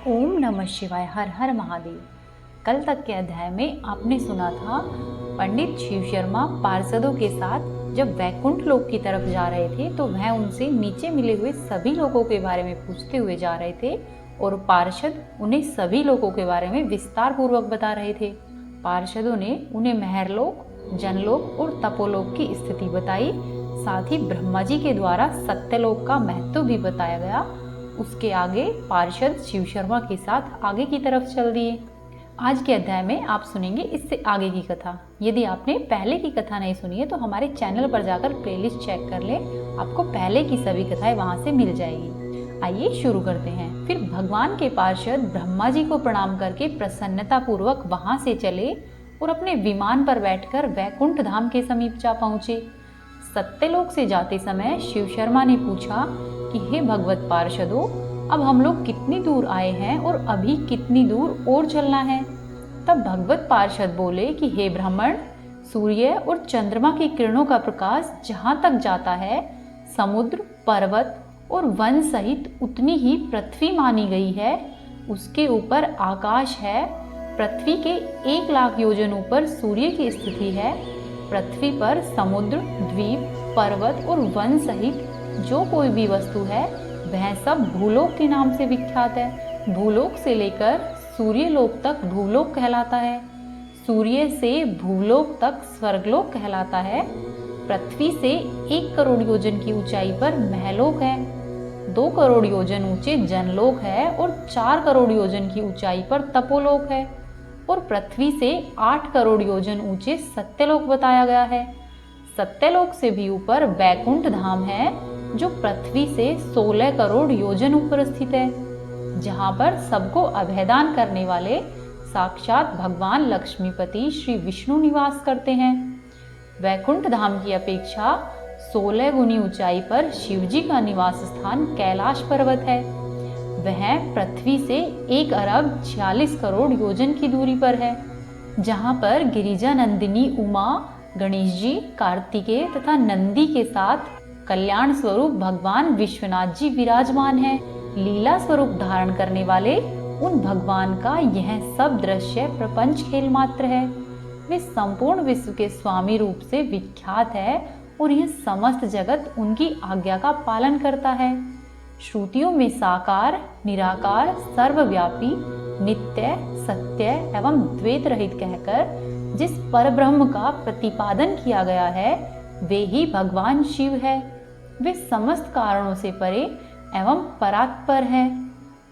ओम नमः शिवाय। हर हर महादेव। कल तक के अध्याय में आपने सुना था पंडित शिव शर्मा पार्षदों के साथ जब वैकुंठ लोक की तरफ जा रहे थे तो वह उनसे नीचे मिले हुए सभी लोगों के बारे में पूछते हुए जा रहे थे और पार्षद उन्हें सभी लोगों के बारे में विस्तार पूर्वक बता रहे थे। पार्षदों ने उन्हें महरलोक, जनलोक और तपोलोक की स्थिति बताई। साथ ही ब्रह्मा जी के द्वारा सत्यलोक का महत्व भी बताया गया। उसके आगे पार्षद शिव शर्मा के साथ आगे की तरफ चल दिए। आज के अध्याय में आप सुनेंगे इससे आगे की कथा। यदि आपने पहले की कथा नहीं सुनी है तो हमारे चैनल पर जाकर प्लेलिस्ट चेक कर ले, आपको पहले की सभी कथाएं वहां से मिल जाएगी। आइए शुरू करते हैं। फिर भगवान के पार्षद ब्रह्मा जी को प्रणाम करके प्रसन्नता पूर्वक वहां से चले और अपने विमान पर बैठकर वैकुंठ धाम के समीप जा पहुंचे। सत्यलोक से जाते समय शिव शर्मा ने पूछा कि हे भगवत पार्षदों, अब हम लोग कितनी दूर आए हैं और अभी कितनी दूर और चलना है। तब भगवत पार्षद बोले कि हे ब्राह्मण, सूर्य और चंद्रमा की किरणों का प्रकाश जहाँ तक जाता है, समुद्र, पर्वत और वन सहित उतनी ही पृथ्वी मानी गई है। उसके ऊपर आकाश है। पृथ्वी के 1,00,000 योजन ऊपर सूर्य की स्थिति है। पृथ्वी पर समुद्र, द्वीप, पर्वत और वन सहित जो कोई भी वस्तु है वह सब भूलोक के नाम से विख्यात है। भूलोक से लेकर सूर्यलोक तक भूलोक कहलाता है। सूर्य से भूलोक तक स्वर्गलोक कहलाता है। पृथ्वी से 1 करोड़ योजन की ऊंचाई पर महलोक है। 2 करोड़ योजन ऊंचे जनलोक है और 4 करोड़ योजन की ऊंचाई पर तपोलोक है और पृथ्वी से 8 करोड़ योजन ऊंचे सत्यलोक बताया गया है। सत्यलोक से भी ऊपर वैकुंठ धाम है जो पृथ्वी से 16 करोड़ योजन ऊपर स्थित है, जहां पर सबको अभयदान करने वाले साक्षात भगवान लक्ष्मीपति श्री विष्णु निवास करते हैं। वैकुंठ धाम की अपेक्षा 16 गुनी ऊंचाई पर शिवजी का निवास स्थान कैलाश पर्वत है। वह पृथ्वी से 1 अरब 46 करोड़ योजन की दूरी पर है, जहां पर गिरिजा नंदिनी उमा, गणेश जी, कार्तिकेय तथा नंदी के साथ कल्याण स्वरूप भगवान विश्वनाथ जी विराजमान हैं। लीला स्वरूप धारण करने वाले उन भगवान का यह सब दृश्य प्रपंच खेल मात्र है। वे संपूर्ण विश्व के स्वामी रूप से विख्यात है और यह समस्त जगत उनकी आज्ञा का पालन करता है। श्रुतियों में साकार, निराकार, सर्वव्यापी, नित्य, सत्य एवं द्वैत रहित कहकर जिस परब्रह्म का प्रतिपादन किया गया है वे ही भगवान शिव है। वे समस्त कारणों से परे एवं परात्पर है।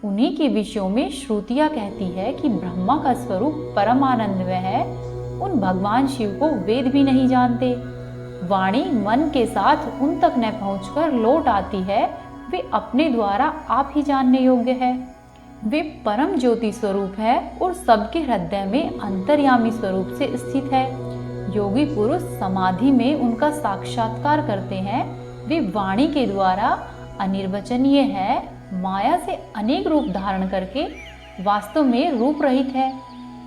उन्हीं के विषयों में श्रुतियाँ कहती है कि ब्रह्मा का स्वरूप परम आनंदमय है। उन भगवान शिव को वेद भी नहीं जानते। वाणी मन के साथ उन तक न पहुंचकर लौट आती है। वे अपने द्वारा आप ही जानने योग्य है। वे परम ज्योति स्वरूप है और सबके हृदय में अंतर्यामी स्वरूप से स्थित है। योगी पुरुष समाधि में उनका साक्षात्कार करते हैं। वे वाणी के द्वारा अनिर्वचनीय है। माया से अनेक रूप धारण करके वास्तव में रूप रहित है।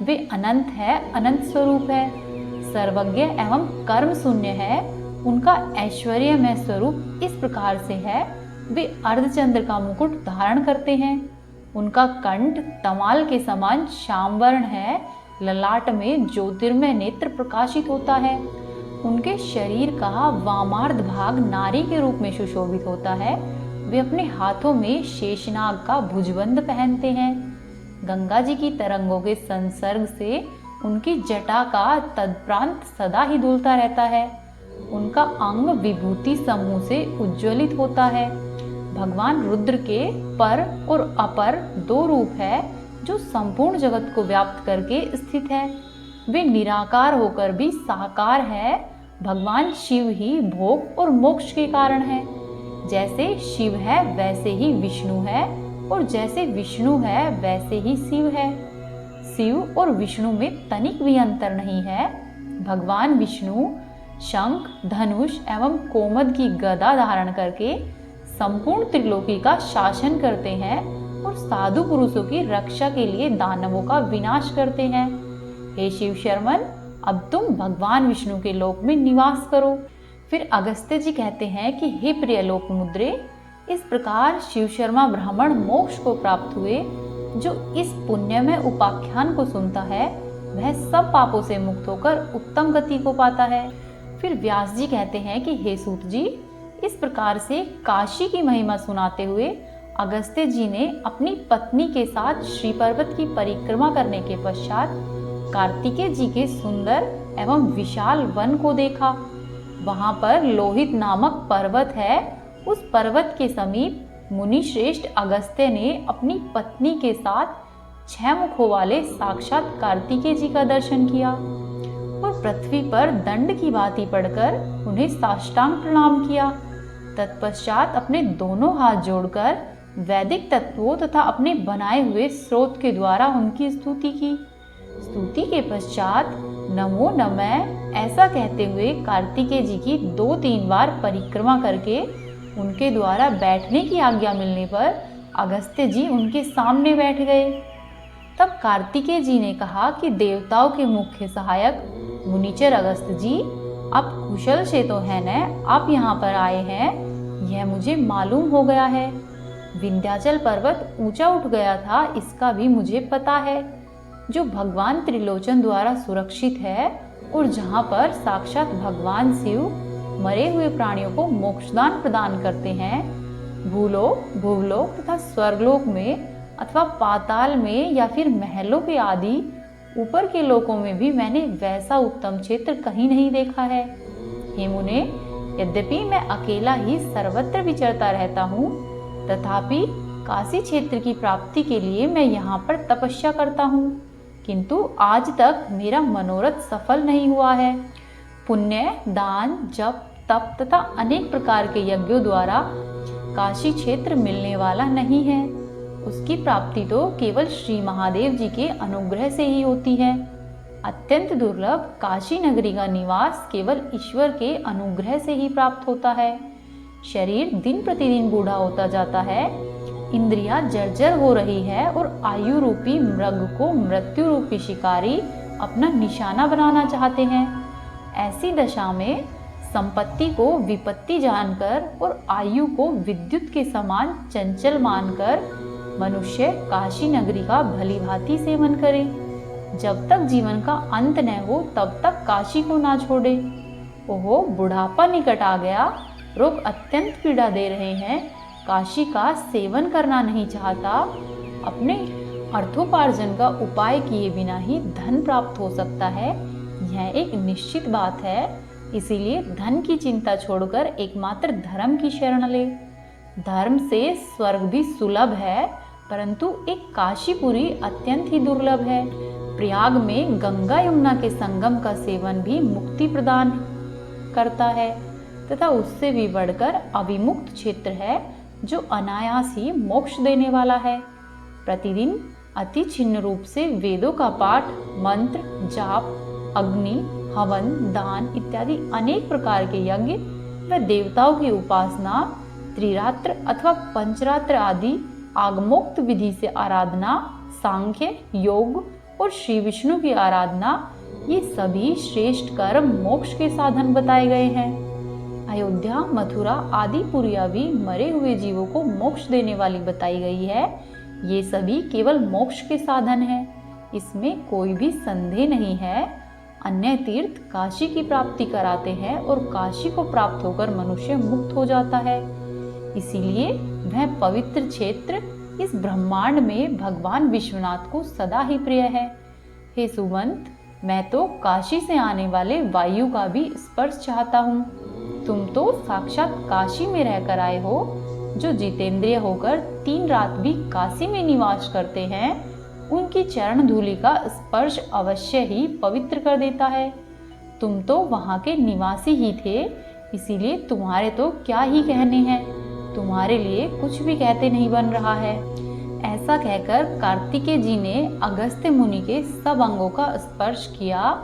वे अनंत है, अनंत स्वरूप है, सर्वज्ञ एवं कर्म शून्य है। उनका ऐश्वर्यमय स्वरूप इस प्रकार से है। वे अर्धचंद्र का मुकुट धारण करते हैं। उनका कंठ तमाल के समान श्यामवर्ण है। ललाट में ज्योतिर्मय नेत्र प्रकाशित होता है। उनके शरीर का वामार्ध भाग नारी के रूप में सुशोभित होता है। वे अपने हाथों में शेषनाग का भुजबंद पहनते हैं। गंगा जी की तरंगों के संसर्ग से उनकी जटा का तदप्रांत सदा ही डुलता रहता है। उनका अंग विभूति समूह से उज्ज्वलित होता है। भगवान रुद्र के पर और अपर 2 रूप है जो संपूर्ण जगत को व्याप्त करके स्थित है। वे निराकार होकर भी साकार है। भगवान शिव ही भोग और मोक्ष के कारण है। जैसे शिव है वैसे ही विष्णु है और जैसे विष्णु है वैसे ही शिव है। शिव और विष्णु में तनिक भी अंतर नहीं है। भगवान विष्णु शंख, धनुष एवं कोमद की गदा धारण करके संपूर्ण त्रिलोकी का शासन करते हैं और साधु पुरुषों की रक्षा के लिए दानवों का विनाश करते हैं। हे शिव शर्मन, अब तुम भगवान विष्णु के लोक में निवास करो। फिर अगस्त्य जी कहते हैं कि हे प्रिय लोक मुद्रे, इस प्रकार शिव शर्मा ब्राह्मण मोक्ष को प्राप्त हुए जो इस पुण्यमय उपाख्यान को सुनता है वह सब पापों से मुक्त होकर उत्तम गति को पाता है। फिर व्यास जी कहते हैं कि हे सूत जी, इस प्रकार से काशी की महिमा सुनाते हुए अगस्त्य जी ने अपनी पत्नी के साथ श्री पर्वत की परिक्रमा करने के पश्चात कार्तिकेय जी के सुंदर एवं विशाल वन को देखा। वहां पर लोहित नामक पर्वत है। उस पर्वत के समीप मुनि श्रेष्ठ अगस्त्य ने अपनी पत्नी के साथ 6 मुखों वाले साक्षात कार्तिकेय जी का दर्शन किया और पृथ्वी पर दंड की भांति पड़कर उन्हें साष्टांग प्रणाम किया। तत्पश्चात अपने दोनों हाथ जोड़कर वैदिक तत्वों तथा अपने बनाए हुए स्रोत के द्वारा उनकी स्तुति की। स्तुति के पश्चात नमो नमः ऐसा कहते हुए कार्तिकेय जी की 2-3 बार परिक्रमा करके उनके द्वारा बैठने की आज्ञा मिलने पर अगस्त्य जी उनके सामने बैठ गए। तब कार्तिकेय जी ने कहा कि देवताओं के मुख्य सहायक मुनिचर अगस्त्य जी, आप कुशल से तो है न, आप यहाँ पर आए हैं, यह मुझे मालूम हो गया है। विंध्याचल पर्वत ऊंचा उठ गया था, इसका भी मुझे पता है, जो भगवान त्रिलोचन द्वारा सुरक्षित है और जहाँ पर साक्षात भगवान शिव मरे हुए प्राणियों को मोक्षदान प्रदान करते हैं। भूलोक, भूलोक तथा स्वर्गलोक में अथवा पाताल में या फिर महलों के आदि ऊपर के लोकों में भी मैंने वैसा उत्तम क्षेत्र कहीं नहीं देखा है। हे मुने, यद्यपि मैं अकेला ही सर्वत्र विचरता रहता हूँ, तथापि काशी क्षेत्र की प्राप्ति के लिए मैं यहाँ पर तपस्या करता हूँ, किंतु आज तक मेरा मनोरथ सफल नहीं हुआ है। पुण्य, दान, जप, तप तथा अनेक प्रकार के यज्ञों द्वारा काशी क्षेत्र मिलने वाला नहीं है। उसकी प्राप्ति तो केवल श्री महादेव जी के अनुग्रह से ही होती है। अत्यंत दुर्लभ काशी नगरी का निवास केवल ईश्वर के अनुग्रह से ही प्राप्त होता है। शरीर दिन प्रतिदिन बूढ़ा होता जाता है, इंद्रियां जर्जर हो रही है और आयु रूपी मृग को मृत्यु रूपी शिकारी अपना निशाना बनाना चाहते हैं। ऐसी दशा में संपत्ति को विपत्ति जानकर और आयु को विद्युत के समान चंचल मानकर मनुष्य काशी नगरी का भलीभांति सेवन करे। जब तक जीवन का अंत न हो तब तक काशी को ना छोड़े। ओहो, बुढ़ापा निकट आ गया, रोग अत्यंत पीड़ा दे रहे हैं, काशी का सेवन करना नहीं चाहता। अपने अर्थोपार्जन का उपाय किए बिना ही धन प्राप्त हो सकता है, यह एक निश्चित बात है। इसीलिए धन की चिंता छोड़कर एकमात्र धर्म की शरण ले। धर्म से स्वर्ग भी सुलभ है, परंतु एक काशीपुरी अत्यंत ही दुर्लभ है। प्रयाग में गंगा यमुना के संगम का सेवन भी मुक्ति प्रदान करता है, तथा उससे भी बढ़कर अविमुक्त क्षेत्र है जो अनायास ही मोक्ष देने वाला है। प्रतिदिन अति छिन्न रूप से वेदों का पाठ, मंत्र, जाप, अग्नि, हवन, दान इत्यादि अनेक प्रकार के यज्ञ व देवताओं की उपासना, त्रिरात्र अथवा पंचरात्र आदि आगमोक्त विधि से आराधना, सांख्य, योग और श्री विष्णु की आराधना, ये सभी श्रेष्ठ कर्म मोक्ष के साधन बताए गए हैं। अयोध्या, मथुरा आदि पुरिया भी मरे हुए जीवों को मोक्ष देने वाली बताई गई है। ये सभी केवल मोक्ष के साधन हैं, इसमें कोई भी संदेह नहीं है। अन्य तीर्थ काशी की प्राप्ति कराते हैं और काशी को प्राप्त होकर मनुष्य मुक्त हो जाता है। इसीलिए वह पवित्र क्षेत्र इस ब्रह्मांड में भगवान विश्वनाथ को सदा ही प्रिय है। हे सुवंत, मैं तो काशी से आने वाले वायु का भी स्पर्श चाहता हूँ। तुम तो साक्षात काशी में रहकर आए हो। जो जितेंद्रिय होकर 3 रात भी काशी में निवास करते हैं, उनकी चरण धूलि का स्पर्श अवश्य ही पवित्र कर देता है। तुम तो वहाँ के निवासी ही थे, इसीलिए तुम्हारे तो क्या ही कहने हैं, तुम्हारे लिए कुछ भी कहते नहीं बन रहा है। ऐसा कहकर कार्तिकेय जी ने अगस्त्य मुनि के सब अंगों का स्पर्श किया।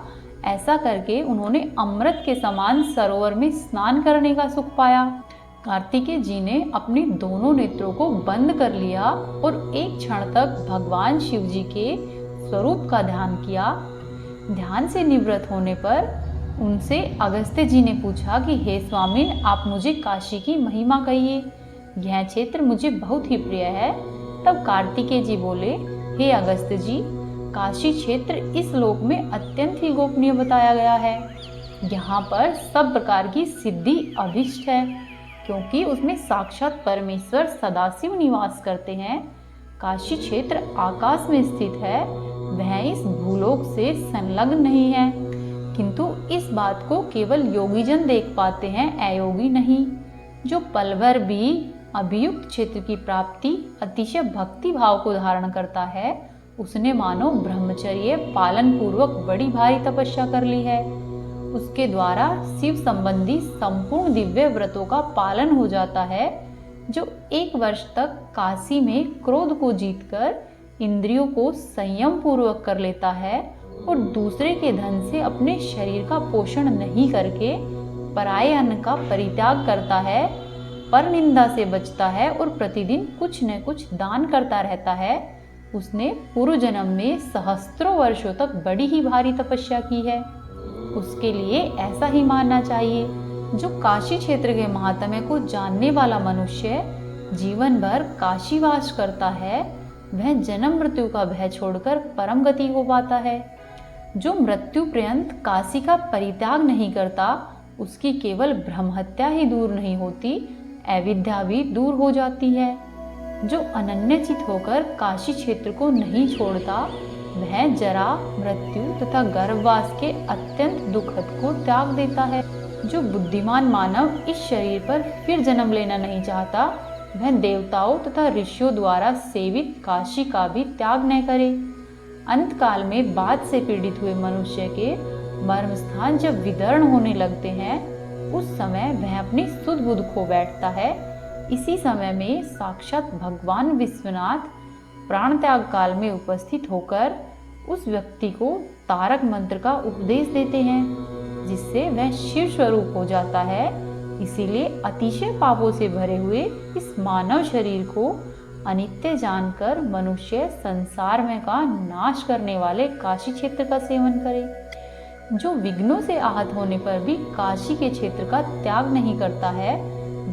ऐसा करके उन्होंने अमृत के समान सरोवर में स्नान करने का सुख पाया। कार्तिकेय जी ने अपने दोनों नेत्रों को बंद कर लिया और एक क्षण तक भगवान शिव जी के स्वरूप का ध्यान किया। ध्यान से निवृत्त होने पर उनसे अगस्त्य जी ने पूछा कि हे स्वामी, आप मुझे काशी की महिमा कहिए, यह क्षेत्र मुझे बहुत ही प्रिय है। तब कार्तिकेय जी बोले, हे अगस्त जी, काशी क्षेत्र इस लोक में अत्यंत ही गोपनीय बताया गया है। यहाँ पर सब प्रकार की सिद्धि अभिष्ट है, क्योंकि उसमें साक्षात परमेश्वर सदाशिव निवास करते हैं। काशी क्षेत्र आकाश में स्थित है, वह इस भूलोक से संलग्न नहीं है, किंतु इस बात को केवल योगीजन देख पाते हैं, अयोगी नहीं। जो पल भर भी अभियुक्त क्षेत्र की प्राप्ति अतिशय भक्ति भाव को धारण करता है, उसने मानो ब्रह्मचर्य पालन पूर्वक बड़ी भारी तपस्या कर ली है। उसके द्वारा शिव संबंधी संपूर्ण दिव्य व्रतों का पालन हो जाता है। जो 1 वर्ष तक काशी में क्रोध को जीतकर इंद्रियों को संयम पूर्वक कर लेता है और दूसरे के धन से अपने शरीर का पोषण नहीं करके पराये अन्न का परित्याग करता है, पर निंदा से बचता है और प्रतिदिन कुछ न कुछ दान करता रहता है, उसने पूर्व जन्म में सहस्त्रों वर्षों तक बड़ी ही भारी तपस्या की है। उसके लिए ऐसा ही मानना चाहिए। जो काशी क्षेत्र के महात्म्य को जानने वाला मनुष्य जीवन भर काशीवास करता है, वह जन्म मृत्यु का भय छोड़कर परम गति को पाता है। जो मृत्यु पर्यंत काशी का परित्याग नहीं करता, उसकी केवल ब्रह्महत्या ही दूर नहीं होती, अविद्या भी दूर हो जाती है। जो अनन्यचित होकर काशी क्षेत्र को नहीं छोड़ता, वह जरा मृत्यु तथा गर्भवास के अत्यंत दुखद को त्याग देता है। जो बुद्धिमान मानव इस शरीर पर फिर जन्म लेना नहीं चाहता, वह देवताओं तथा ऋषियों द्वारा सेवित काशी का भी त्याग न करे। अंत काल में बात से पीड़ित हुए मनुष्य के मर्म स्थान जब विदर्ण होने लगते हैं, उस समय वह अपनी सुध बुध खो बैठता है। इसी समय में साक्षात भगवान विश्वनाथ प्राण त्याग काल में उपस्थित होकर उस व्यक्ति को तारक मंत्र का उपदेश देते हैं, जिससे वह शिव स्वरूप हो जाता है। इसीलिए अतिशय पापों से भरे हुए इस मानव शरीर को अनित्य जानकर मनुष्य संसार में का नाश करने वाले काशी क्षेत्र का सेवन करे। जो विघ्नों से आहत होने पर भी काशी के क्षेत्र का त्याग नहीं करता है,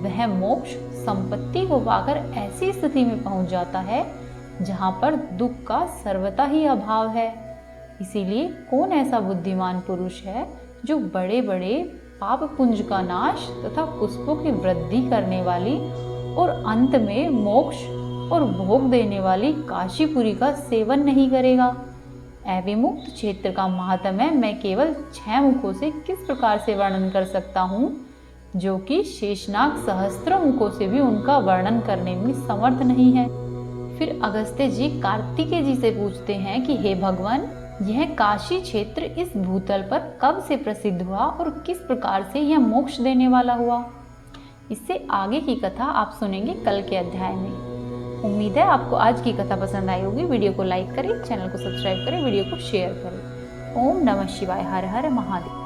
वह मोक्ष संपत्ति को पाकर ऐसी स्थिति में पहुंच जाता है जहां पर दुख का सर्वथा ही अभाव है। इसीलिए कौन ऐसा बुद्धिमान पुरुष है जो बड़े बड़े पाप पुंज का नाश तथा पुष्पों की वृद्धि करने वाली और अंत में मोक्ष और भोग देने वाली काशीपुरी का सेवन नहीं करेगा। अविमुक्त क्षेत्र का महात्म्य मैं केवल 6 मुखों से किस प्रकार से वर्णन कर सकता हूँ, जो कि शेषनाग सहस्त्रों मुखों से भी उनका वर्णन करने में समर्थ नहीं है। फिर अगस्त्य जी कार्तिकेय जी से पूछते हैं कि हे भगवान, यह काशी क्षेत्र इस भूतल पर कब से प्रसिद्ध हुआ और किस प्रकार से यह मोक्ष देने वाला हुआ। इससे आगे की कथा आप सुनेंगे कल के अध्याय में। उम्मीद है आपको आज की कथा पसंद आई होगी। वीडियो को लाइक करें, चैनल को सब्सक्राइब करें, वीडियो को शेयर करें। ओम नमः शिवाय। हर हर महादेव।